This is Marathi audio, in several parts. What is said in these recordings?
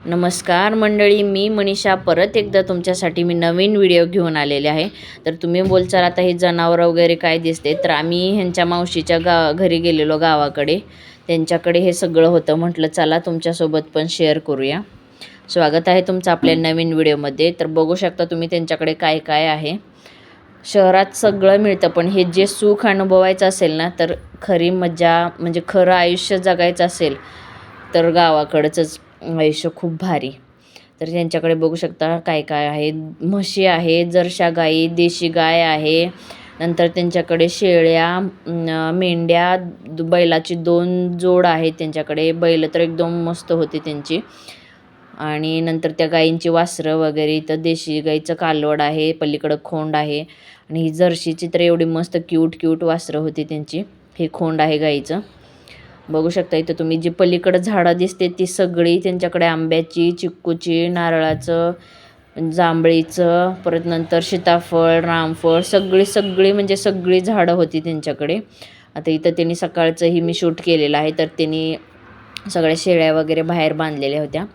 नमस्कार मंडळी, मी मनीषा परत एकदा तुमच्यासाठी मी नवीन व्हिडिओ घेऊन आलेले आहे. तर तुम्ही बोलचाल आता हे जनावर वगैरे काय दिसते, तर आम्ही ह्यांच्या मावशीच्या घरी गेलेलो गावाकडे. त्यांच्याकडे हे सगळं होतं. म्हटलं चला तुमच्यासोबत पण शेअर करूया. स्वागत आहे तुमचं आपल्या नवीन व्हिडिओमध्ये. तर बघू शकता तुम्ही त्यांच्याकडे काय काय आहे. शहरात सगळं मिळतं, पण हे जे सुख अनुभवायचं असेल ना, तर खरी मजा म्हणजे खरं आयुष्य जगायचं असेल तर गावाकडचंच आयुष्य खूप भारी. तर त्यांच्याकडे बघू शकता काय काय आहे. म्हशी आहे, जर्शा गाई, देशी गाय आहे. नंतर त्यांच्याकडे शेळ्या, मेंढ्या, बैलाची 2 जोड आहेत त्यांच्याकडे. बैल तर एकदम मस्त होते त्यांची. आणि नंतर त्या गायींची वासरं वगैरे. इथं देशी गाईचं कालवड आहे, पलीकडं खोंड आहे. आणि ही जर्शीची तर एवढी मस्त क्यूट वासरं होती त्यांची. हे खोंड आहे गाईचं. बघू शकता इथं तुम्ही जी पलीकडं झाडं दिसते ती सगळी त्यांच्याकडे आंब्याची, चिक्कूची, नारळाचं, जांभळीचं, परत नंतर सीताफळ, रामफळ सगळी म्हणजे सगळी झाडं होती त्यांच्याकडे. आता इथं त्यांनी सकाळचंही मी शूट केलेलं आहे. तर त्यांनी सगळ्या शेळ्या वगैरे बाहेर बांधलेल्या होत्या.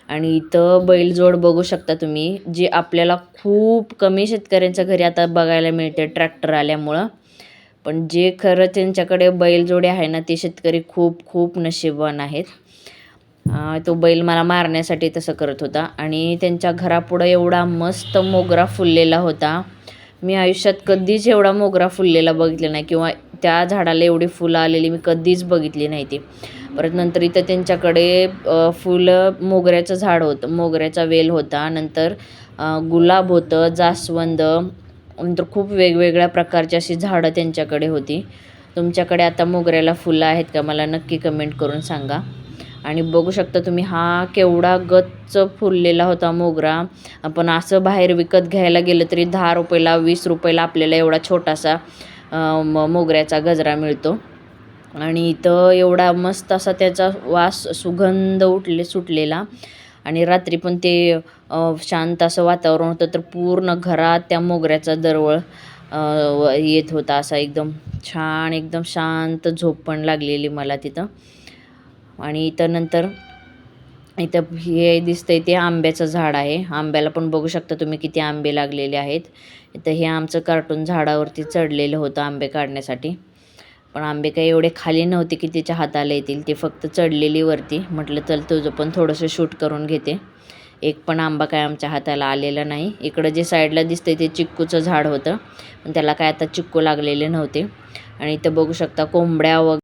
आणि इथं बैलजोड बघू शकता तुम्ही, जी आपल्याला खूप कमी शेतकऱ्यांच्या घरी आता बघायला मिळते ट्रॅक्टर आल्यामुळं. पण जे खरं त्यांच्याकडे बैलजोडी आहे ना, ते शेतकरी खूप नशीबवान आहेत. तो बैल मला मारण्यासाठी तसं करत होता. आणि त्यांच्या घरापुढं एवढा मस्त मोगरा फुललेला होता. मी आयुष्यात कधीच एवढा मोगरा फुललेला बघितला नाही, किंवा त्या झाडाला एवढी फुलं आलेली मी कधीच बघितली नाही ती. परत नंतर इथं त्यांच्याकडे फुलं, मोगऱ्याचं झाड होतं, मोगऱ्याचा वेल होता. नंतर गुलाब होतं, जास्वंद, नंतर खूप वेगवेगळ्या प्रकारची अशी झाडं त्यांच्याकडे होती. तुमच्याकडे आता मोगऱ्याला फुलं आहेत का, मला नक्की कमेंट करून सांगा. आणि बघू शकता तुम्ही हा केवढा गच्च फुललेला होता मोगरा. आपण असं बाहेर विकत घ्यायला गेलं तरी 10 रुपयाला, 20 रुपयाला आपल्याला एवढा छोटासा मोगऱ्याचा गजरा मिळतो. आणि इथं एवढा मस्त असा त्याचा वास, सुगंध सुटलेला. आणि रात्री पण ते शांत असं वातावरण होतं, तर पूर्ण घरात त्या मोगऱ्याचा दरवळ येत होता. असा एकदम छान, एकदम शांत झोप पण लागलेली मला तिथं. आणि इथं नंतर इथं हे दिसतंय ते आंब्याचं झाड आहे. आंब्याला पण बघू शकता तुम्ही किती आंबे लागलेले आहेत. इथं हे आमचं कार्टून झाडावरती चढलेलं होतं आंबे काढण्यासाठी. पण आंबे काही एवढे खाली नव्हते की तिच्या हाताला येतील, ते फक्त चढलेली वरती. म्हटलं चल तुझं पण थोडंसं शूट करून घेते. एक पण आंबा काय आमच्या हाताला आलेला नाही. इकडं जे साईडला दिसतंय ते चिक्कूचं झाड होतं, पण त्याला काय आता चिक्कू लागलेले नव्हते. आणि इथं बघू शकता कोंबड्या